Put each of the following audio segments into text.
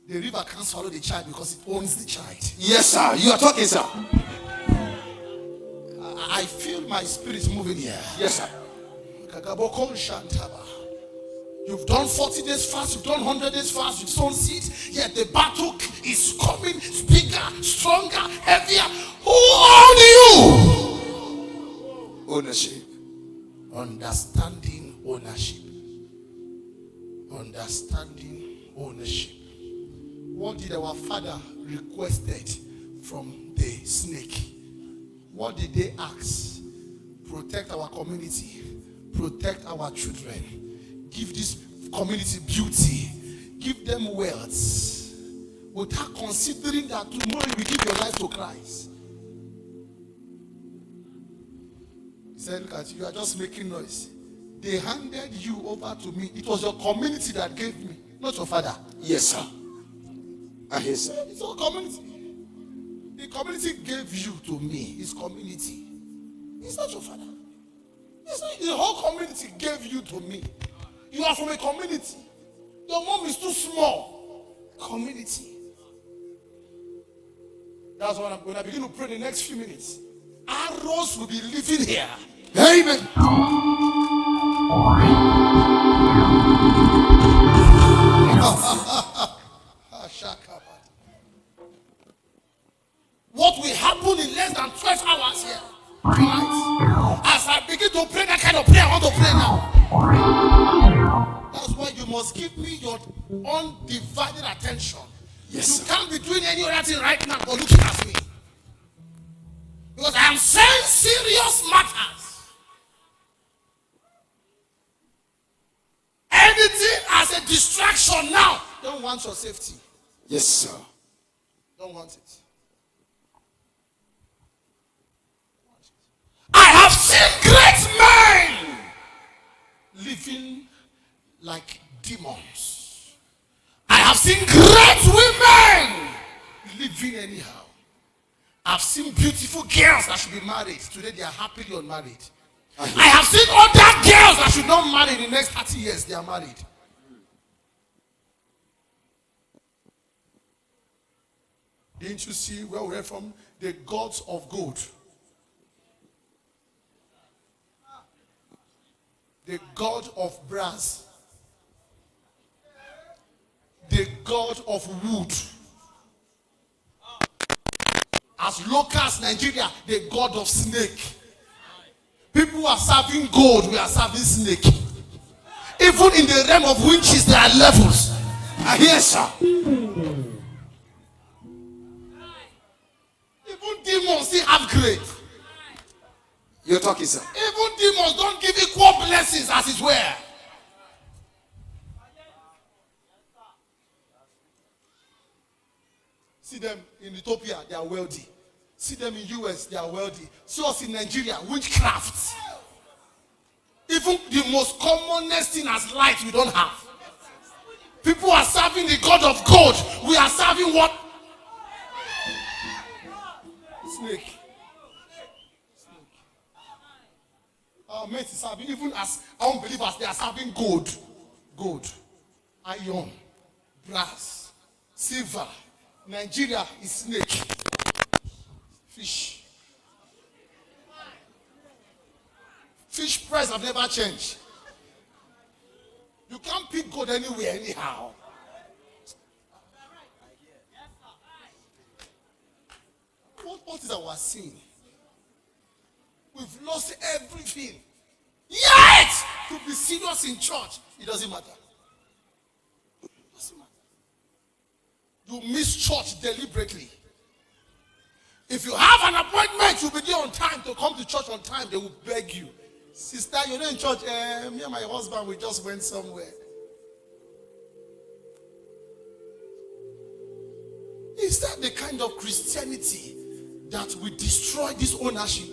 the river can't swallow the child because it owns the child. Yes, sir. You are talking, sir. I feel my spirit moving here. Yes, sir. You've done 40 days fast, you've done 100 days fast, you've sown seeds, yet the battle is coming bigger, stronger, heavier. Who own you? Ownership. Understanding ownership. Understanding ownership. What did our father requested from the snake? What did they ask? Protect our community. Protect our children. Give this community beauty. Give them wealth. Without considering that tomorrow you will give your life to Christ. He said, look at you, you are just making noise. They handed you over to me. It was your community that gave me, not your father. Yes, sir. I hear, sir. It's your community. The community gave you to me. It's community. It's not your father. It's not, the whole community gave you to me. You are from a community. Your mom is too small. Community. That's what when I begin to pray the next few minutes. Arrows will be living here. Amen. What will happen in less than 12 hours here? Tonight. As I begin to pray that kind of prayer, I want to pray now. That's why you must give me your undivided attention. Yes, you sir. can't be doing any other thing right now but looking at me. Because I am saying serious matters. Anything as a distraction now, don't want your safety. Yes, sir. Don't want it. I have seen great men living like demons. I have seen great women living anyhow. I've seen beautiful girls that should be married. Today they are happily unmarried. I have seen other girls that should not marry in the next 30 years. They are married. Didn't you see where we read from? The gods of gold. The god of brass. The god of wood. As local as Nigeria, the god of snake. People are serving gold, we are serving snake. Even in the realm of witches, there are levels. I hear, sir. Even demons still have grade. You're talking, sir. Even demons don't give equal blessings as it were. See them in Ethiopia, they are wealthy. See them in US, they are wealthy. See us in Nigeria, witchcraft. Even the most commonest thing as light we don't have. People are serving the God of gold. We are serving what? Snake. Our mates is serving, even as unbelievers, they are serving gold. Gold, iron, brass, silver. Nigeria is snake. Fish. Fish price have never changed. You can't pick gold anywhere anyhow. What is our sin? We've lost everything. Yet, to be serious in church, it doesn't matter. It doesn't matter. You miss church deliberately. If you have an appointment, you'll be there on time to come to church on time. They will beg you. Sister, you're not in church. Me and my husband, we just went somewhere. Is that the kind of Christianity that will destroy this ownership?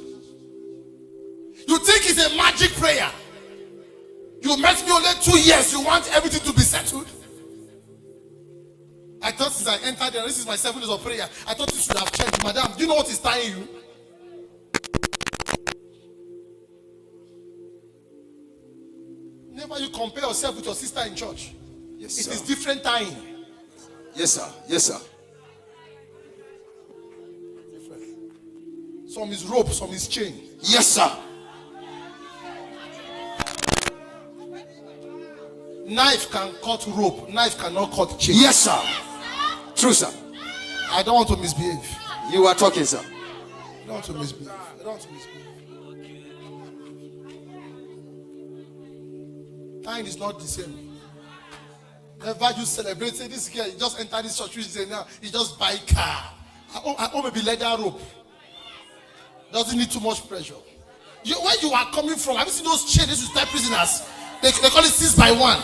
You think it's a magic prayer? You met me only 2 years. You want everything to be settled? I thought since I entered there, this is my 7 days of prayer. I thought you should have changed. Madam, do you know what is tying you? Never you compare yourself with your sister in church. Yes, It sir. is different tying. Yes, sir. Yes, sir. Some is rope, some is chain. Yes, sir. Knife can cut rope, knife cannot cut chain. Yes, sir. True, sir. I don't want to misbehave. You are talking, sir. I don't want to misbehave. I don't want to misbehave. Time is not the same. Never you celebrate, say this girl, you just enter this church, which say now, you just buy car. I own maybe leather rope. Doesn't need too much pressure. Where you are coming from, have you seen those chains to step prisoners? They call it 6 by 1.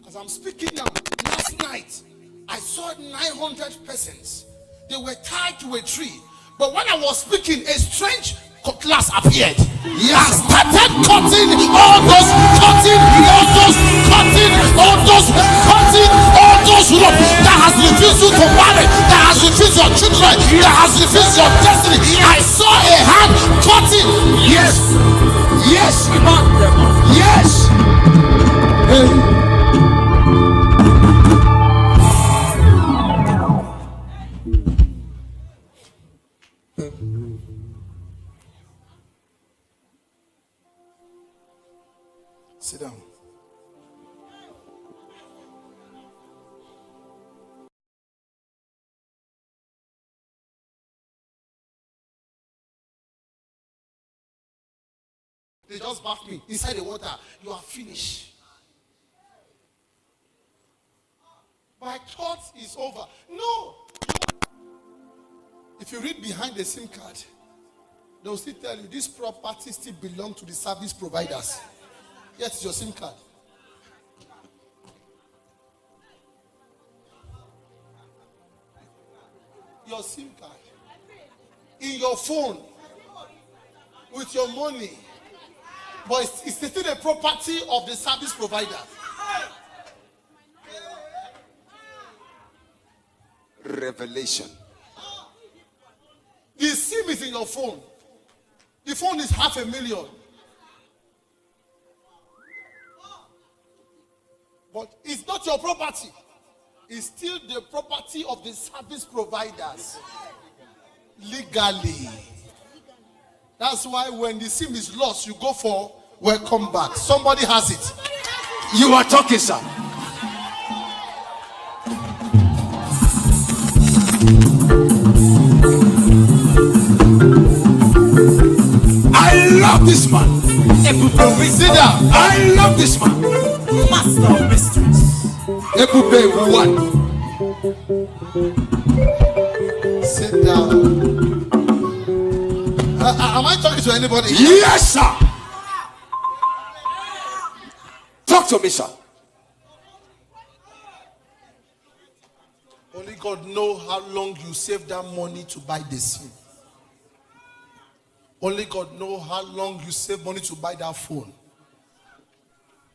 As I'm speaking now, last night, I saw 900 persons. They were tied to a tree. But when I was speaking, a strange cutlass appeared. Yes. And started cutting all those rope that has refused you to marry, that has refused your children, that has refused your destiny. I saw a hand cutting. Yes. Yes. Yes. Hey. Sit down. They just bathed me inside the water. You are finished. My thought is over. No. If you read behind the SIM card, they will still tell you this property still belongs to the service providers. Yes, it's your SIM card. Your SIM card. In your phone. With your money. But it's still the property of the service provider. Revelation. The SIM is in your phone. The phone is 500,000. But it's not your property. It's still the property of the service providers. Legally. That's why when the SIM is lost, you go for welcome back. Somebody has it. You are talking, sir. I love this man. Sit down. I love this man. Master of mysteries. Epupe 1. Sit down. Am I talking to anybody? Yes, sir. Talk to me, sir. Only God knows how long you save that money to buy the SIM. Only God knows how long you save money to buy that phone.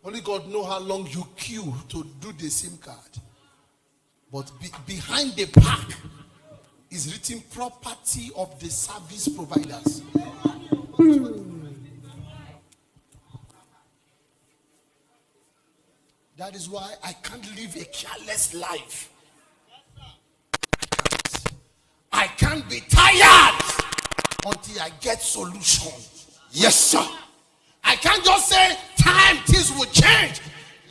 Only God knows how long you queue to do the SIM card. But behind the pack is written property of the service providers. That is why I can't live a careless life. I can't be tired until I get solution. Yes, sir. I can't just say time, things will change.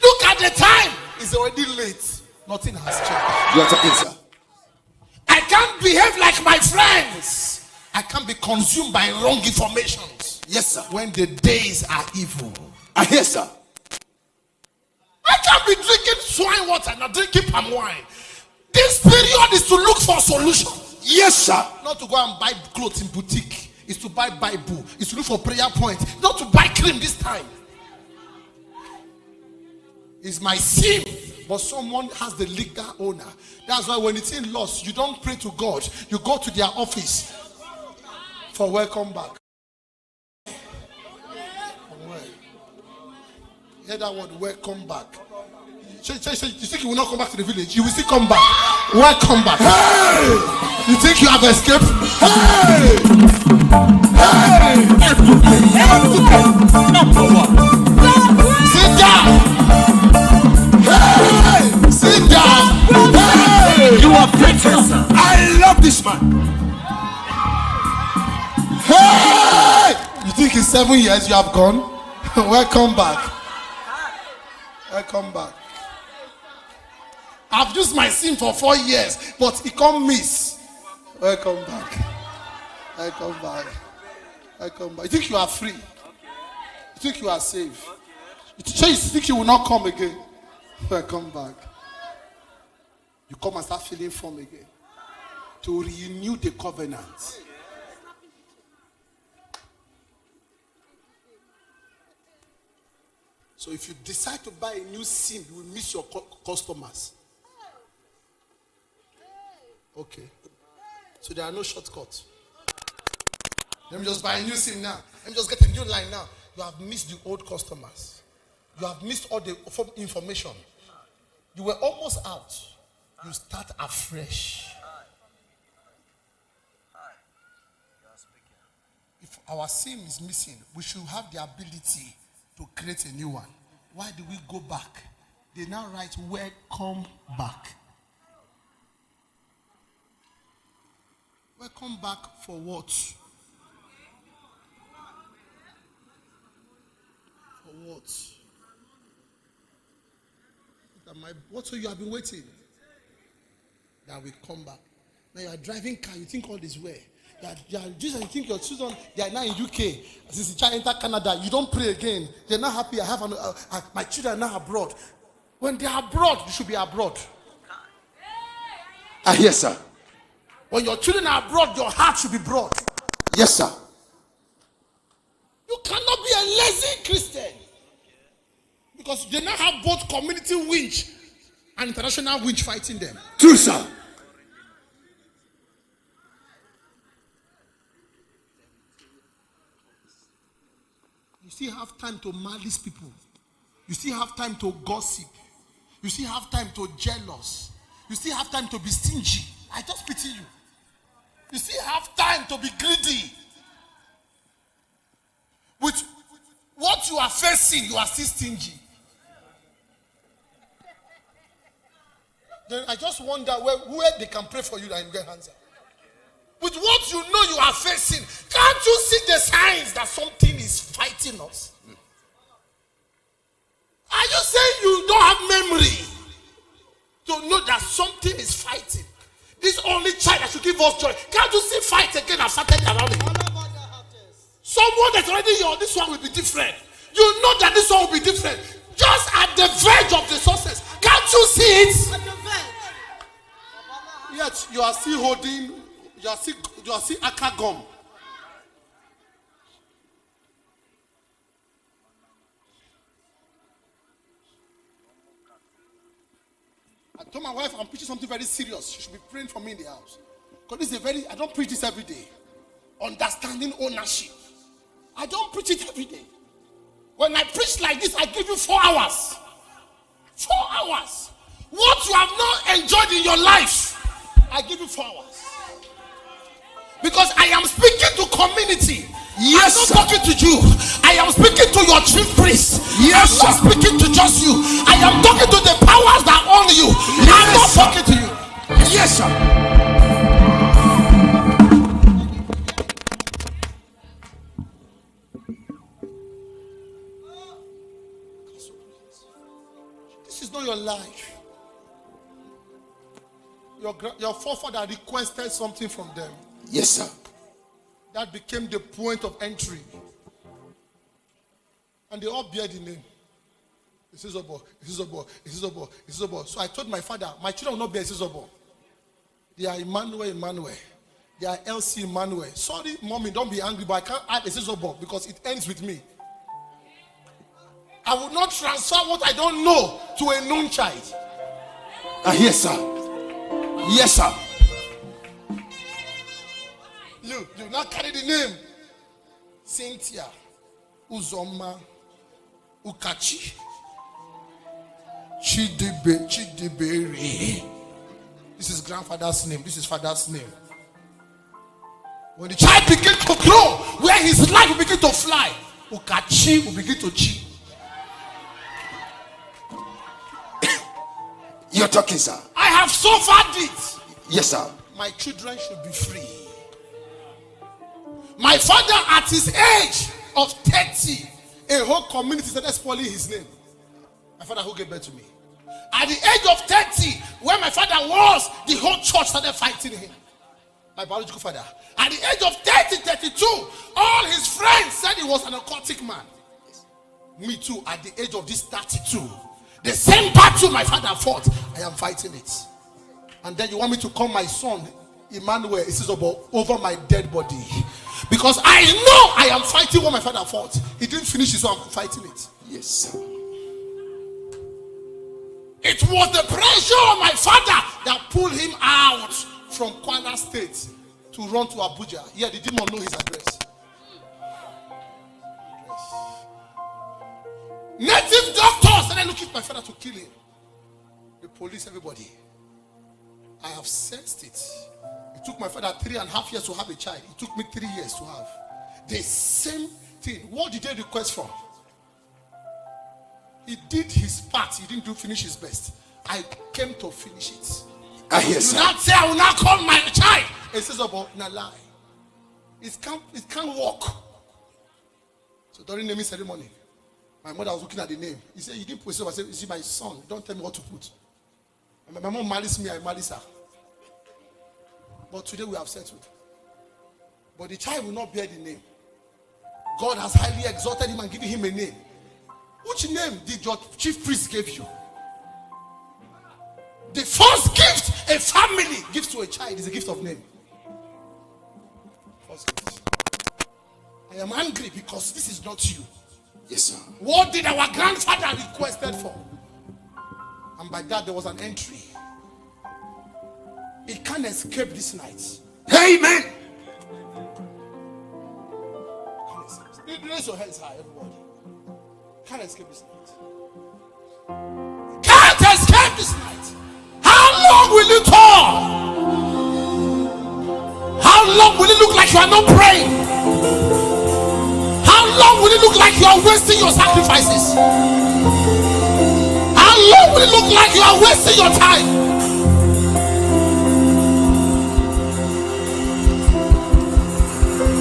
Look at the time. It's already late. Nothing has changed. You are talking, sir. I can't behave like my friends. I can't be consumed by wrong information. Yes, sir. When the days are evil. I hear, sir. I can't be drinking swine water, not drinking palm wine. This period is to look for solution. Yes, sir. Not to go and buy clothes in boutique. It's to buy Bible. It's to look for prayer points. Not to buy cream this time. It's my sin. But someone has the legal owner. That's why when it's in loss, you don't pray to God. You go to their office for welcome back. Hear that word, welcome back. You think you will not come back to the village? You will still come back. Welcome back. Hey! You think you have escaped? Hey! Hey! think in 7 years you have gone. Welcome back. Welcome back. I've used my SIM for 4 years, but it can't miss. Welcome back. Welcome back. Welcome back. You think you are free? You think you are safe? You think you will not come again? Welcome back. You come and start feeling form again to renew the covenant. So if you decide to buy a new SIM, you will miss your customers. Okay. So there are no shortcuts. Let me just buy a new SIM now. Let me just get a new line now. You have missed the old customers. You have missed all the information. You were almost out. You start afresh. If our SIM is missing, we should have the ability to create a new one. Why do we go back? They now write welcome back. Welcome back for what? For what? What so you have been waiting? That will come back. Now you are driving car, you think all is well. You think your children, they are now in UK. Since the child enter Canada, you don't pray again. They're not happy. I have my children are now abroad. When they are abroad, you should be abroad. Yes, sir. When your children are abroad, your heart should be broad. Yes, sir. You cannot be a lazy Christian. Because they now have both community winch and international winch fighting them. True, sir. You still have time to malice people. You still have time to gossip. You still have time to jealous. You still have time to be stingy. I just pity you. You still have time to be greedy. With what you are facing, you are still stingy. Then I just wonder where they can pray for you and get answer. With what you know you are facing, can't you see the signs that something is fighting us? Are you saying you don't have memory to know that something is fighting? This only child that should give us joy. Can't you see fight again have started around it? Someone that's already here, this one will be different. You know that this one will be different. Just at the verge of the success. Can't you see it? At the verge. Yet you are still holding, you are still aka gum. I told my wife I'm preaching something very serious. She should be praying for me in the house. Because this is I don't preach this every day. Understanding ownership. I don't preach it every day. When I preach like this, I give you 4 hours. 4 hours. What you have not enjoyed in your life, I give you 4 hours. Because I am speaking to community. Yes, I'm not talking to you. I am speaking to your chief priest. Yes, I'm not speaking to just you. I am talking to the powers that own you. I'm not talking to you. Yes, sir. This is not your life. Your forefather requested something from them. Yes, sir. That became the point of entry. And they all bear the name. Isizobo, Isizobo, Isizobo, Isizobo. So I told my father, my children will not bear Isizobo. They are Emmanuel. They are LC Emmanuel. Sorry, mommy, don't be angry, but I can't add Isizobo because it ends with me. I will not transfer what I don't know to a known child. Yes, sir. Yes, sir. You now carry the name Cynthia Uzoma Ukachi Chidiberi. This is grandfather's name. This is father's name. When the child begins to grow, where his life will begin to fly, Ukachi will begin to chi. You're talking, sir. I have suffered it. Yes, sir. My children should be free. My father at his age of 30, a whole community started spoiling his name. My father who gave birth to me. At the age of 30, where my father was, the whole church started fighting him. My biological father. At the age of 30, 32, all his friends said he was an occultic man. Me too, at the age of this 32. The same battle my father fought, I am fighting it. And then you want me to call my son, Emmanuel, it says about over my dead body. Because I know I am fighting what my father fought. He didn't finish it, so I'm fighting it. Yes, sir. It was the pressure of my father that pulled him out from Kwara State to run to Abuja. Yeah, the demon know his address. Native doctors started looking for my father to kill him. The police, everybody. I have sensed it. It took my father 3.5 years to have a child. It took me 3 years to have. The same thing. What did they request for? He did his part. He didn't finish his best. I came to finish it. I hear, Do sir. not say I will not call my child. It says about na lie. It can't work. So during naming ceremony, my mother was looking at the name. He said, "You didn't put it." I said, "You see, my son, don't tell me what to put." And my mom marries me, I marry her. But today we have settled. But the child will not bear the name. God has highly exalted him and given him a name. Which name did your chief priest give you? The first gift a family gives to a child is a gift of name. First gift. I am angry because this is not you. Yes, sir. What did our grandfather requested for? And by that there was an entry. It can't escape this night. Amen. Raise your hands high, everybody. Can't escape this night. Can't escape this night. How long will you talk? How long will it look like you are not praying? How long will it look like you are wasting your sacrifices? How long will it look like you are wasting your time?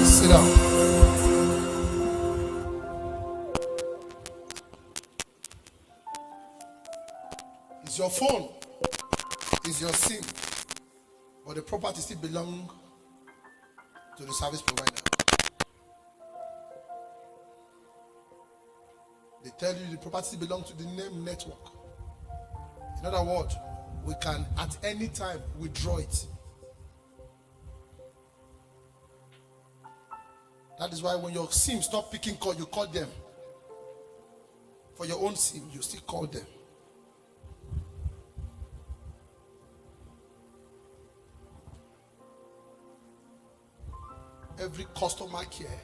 Sit down. It's your phone. It's your SIM. But the property still belongs to the service provider. They tell you the property belongs to the name network. In other words, we can at any time withdraw it. That is why when your SIM stop picking call, you call them. For your own SIM, you still call them. Every customer care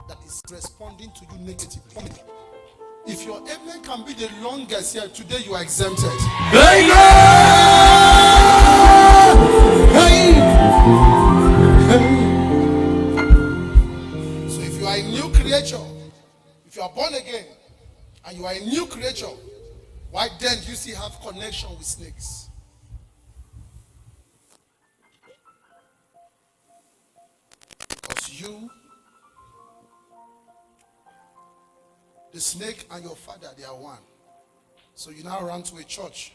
that is responding to you negatively. If your amen can be the longest here, today you are exempted. So if you are a new creature, if you are born again, and you are a new creature, why then do you still have connection with snakes? Because you, the snake and your father, they are one. So you now run to a church.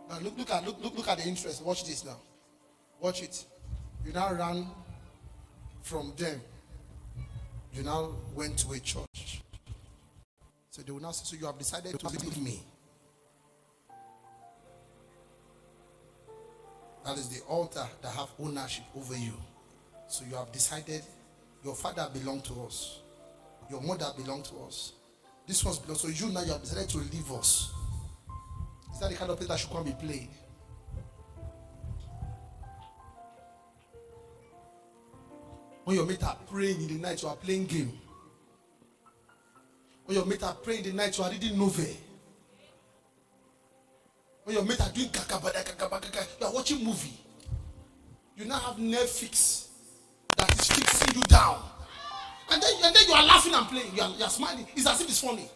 Now look at the interest. Watch this now. Watch it. You now run from them. You now went to a church. So they will now say, so you have decided to leave me. That is the altar that have ownership over you. So you have decided your father belonged to us. Your mother belonged to us. This one's belongs. So you now you have decided to leave us. Is that the kind of place that should come be played? When your mate are praying in the night, you are playing game. When your mate are praying in the night, you are reading novel. When your mate are doing kakabada, you are watching movie. You now have Netflix that is fixing you down. And then you are laughing and playing. You are smiling. It's as if it's funny.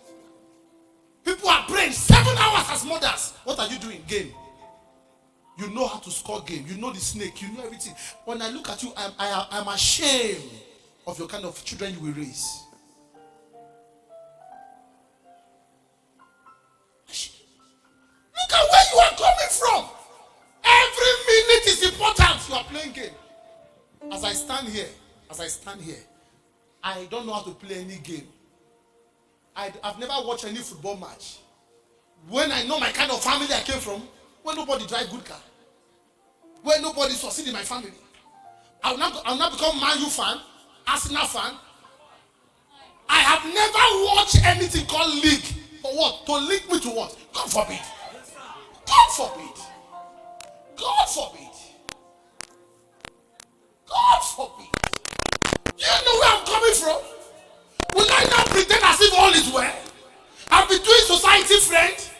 People are praying 7 hours as mothers. What are you doing? Game. You know how to score game. You know the snake. You know everything. When I look at you, I'm ashamed of your kind of children you will raise. Look at where you are coming from. Every minute is important. You are playing game. As I stand here, I don't know how to play any game. I've never watched any football match. When I know my kind of family I came from, when nobody drive good car, when nobody succeed in my family, I'll not become Man U fan, Arsenal fan. I have never watched anything called league. For what? To link me to what? God forbid. God forbid. God forbid. God forbid. You know where I'm coming from? Will I not pretend as if all is well? I'll be doing society friend.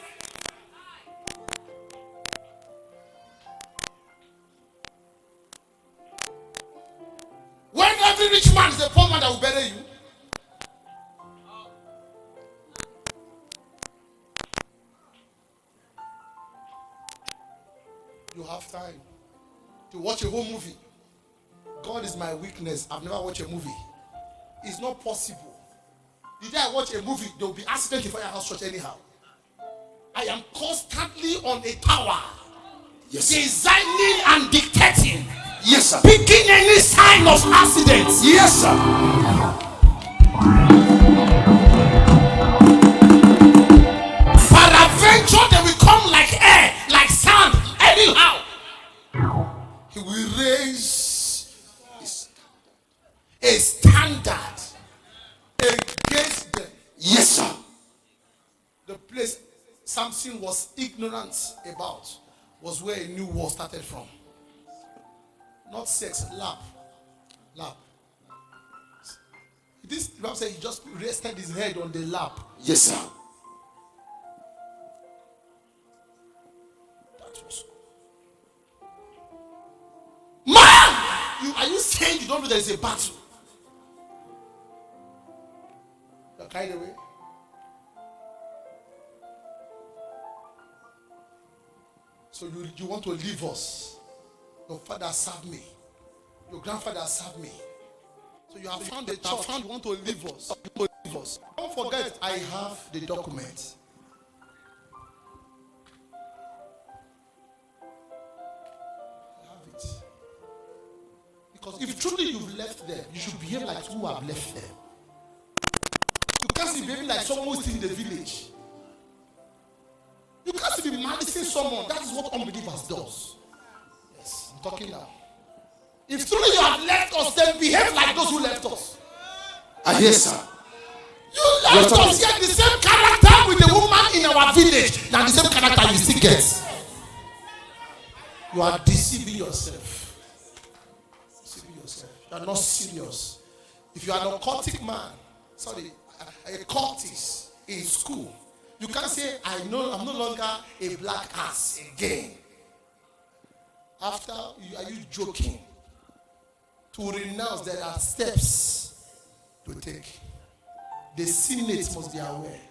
When every rich man is a poor man that will bury you. You have time to watch a whole movie. God is my weakness. I've never watched a movie. It's not possible. The day I watch a movie, there will be accident in fire house church anyhow. I am constantly on a tower. Yes, sir. Designing and dictating. Yes, sir. Picking any sign of accidents. Yes, sir. Peradventure, they will come like air, like sand, anyhow. He will raise a standard against them. Yes, sir. The place Samson was ignorant about was where a new war started from. Not sex, lap. This the Bible said he just rested his head on the lap. Yes, sir. That was man. Are you saying you don't know there is a battle? You're carried away. So you want to leave us. Your father served me. Your grandfather served me. So you have found a church. You want to leave us. Don't forget, I have the document. I have it. Because if truly you've left them, you should behave like who have left them. You can't be behaving like someone who's in the village. You can't be malicing someone. That is what unbelievers does. Yes, I'm talking now. If truly you have left us, then behave like those who left us. Yes, sir. You left us, get the same character with the woman in our village than the same character you still get. You are deceiving yourself. Deceiving yourself. You are not serious. If you are an occultic man, a cultist in school, you can't say, I'm no longer a black ass again. After, are you joking? To renounce, there are steps to take. The Senate must be aware.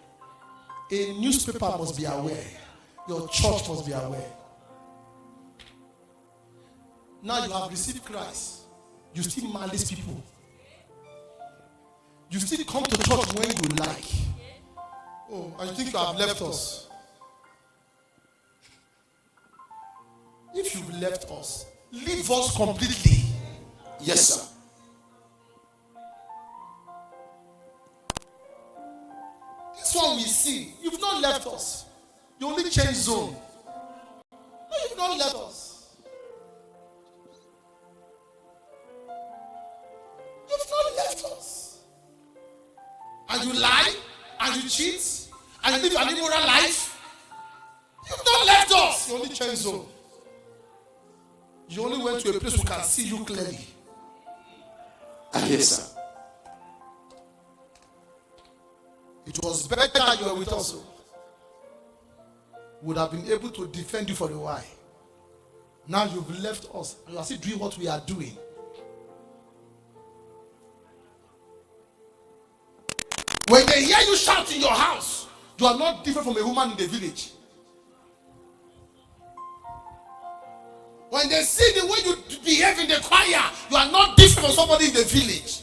A newspaper must be aware. Your church must be aware. Now you have received Christ. You still malice people. You still come to church when you like. Oh, and you think you have left us. If you've left us, leave us completely. Yes, sir. This one we see. You've not left us. You only change zone. No, you've not left us. You've not left us. And you lie, and you cheat, and you live an immoral life. You've not left us. You only change zone. You only went to a place who can see you clearly. Yes, sir. It was better you were with us. Would have been able to defend you for a while. Now you've left us and you are still doing what we are doing. When they hear you shout in your house, you are not different from a woman in the village. When they see the way you behave in the choir, you are not different from somebody in the village.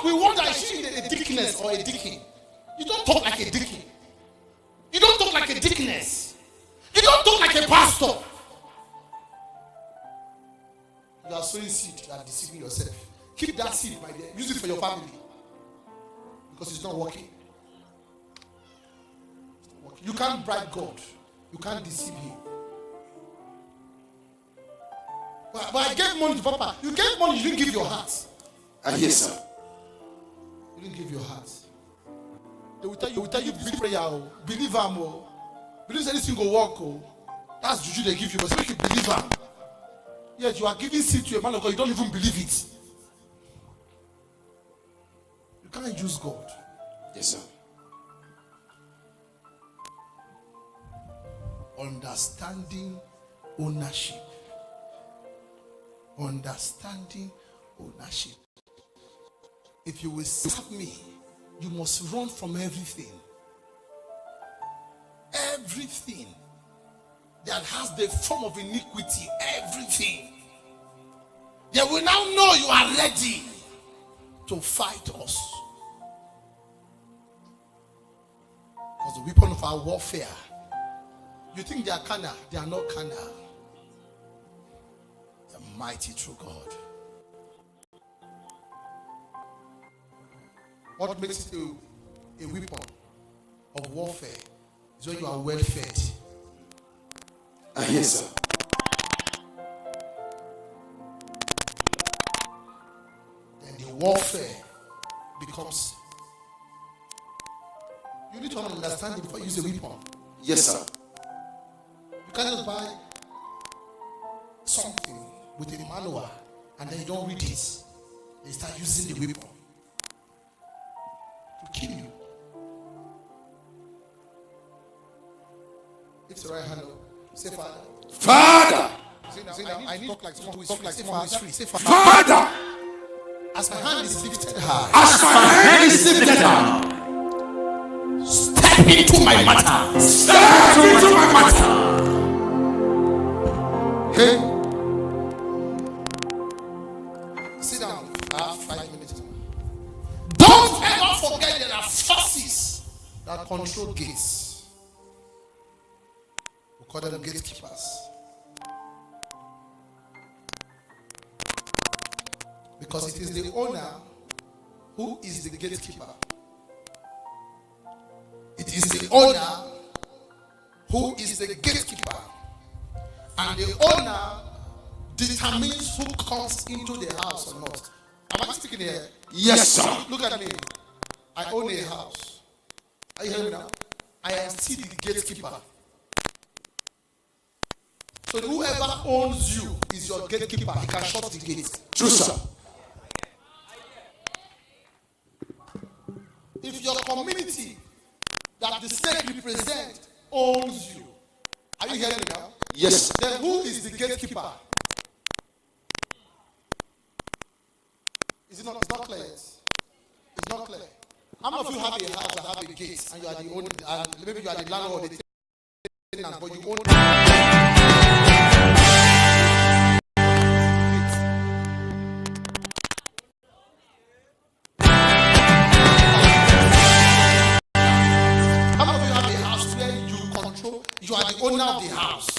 we wonder, is she a deaconess or a deacon? You don't talk like a deacon. You don't talk like a deaconess. You don't talk like a pastor. You are sowing seed, you are deceiving yourself. Keep that seed, my dear. Use it for your family. Because it's not working. You can't bribe God. You can't deceive him. But I gave money to Papa. You gave money, you didn't give your heart. Yes, sir. You didn't give your heart. They will tell you believe prayer, believe him, believe anything will work. That's juju they give you, but make you believe him. Yet you are giving seed to a man of God, you don't even believe it. You can't use God. Yes, sir. Understanding ownership. Understanding ownership. If you will serve me, you must run from everything. Everything that has the form of iniquity, everything. They will now know you are ready to fight us. Because the weapon of our warfare, you think they are carnal, they are not carnal. They are mighty through God. What makes it a weapon of warfare is when you are well fed. Yes, sir. Then the warfare becomes. You need to understand it before you use a weapon. Yes, sir. You can't just buy something with a manual and then you don't read it. They start using the weapon to kill you. It's the right hand. Say Father. Father. Say now, I need to talk like someone who is free. Say Father. Father. As my hand is lifted high. As my hand is lifted down. Step into my matter. Step into my matter. Hey. Sit down. I have 5 minutes. Don't ever forget there are forces that control gates. We call them gatekeepers. Because it is the owner who is the gatekeeper. It is the owner who is the gatekeeper. And the owner determines who comes into the house or not. Am I speaking here? Yes, sir. Look at me. I own a house. Are you hearing me now? I am still the gatekeeper. So whoever owns you is your gatekeeper. He can shut the gate. True, sir. If your community that the state represents owns you, are you hearing me now? Yes, sir. Then who is the gatekeeper? It's not clear yet. It's not clear. How many of you have a house that have a gate and you are the owner, and maybe you are the landlord, the tenant, but you own How many of you have a house where you control, you are the owner of the house?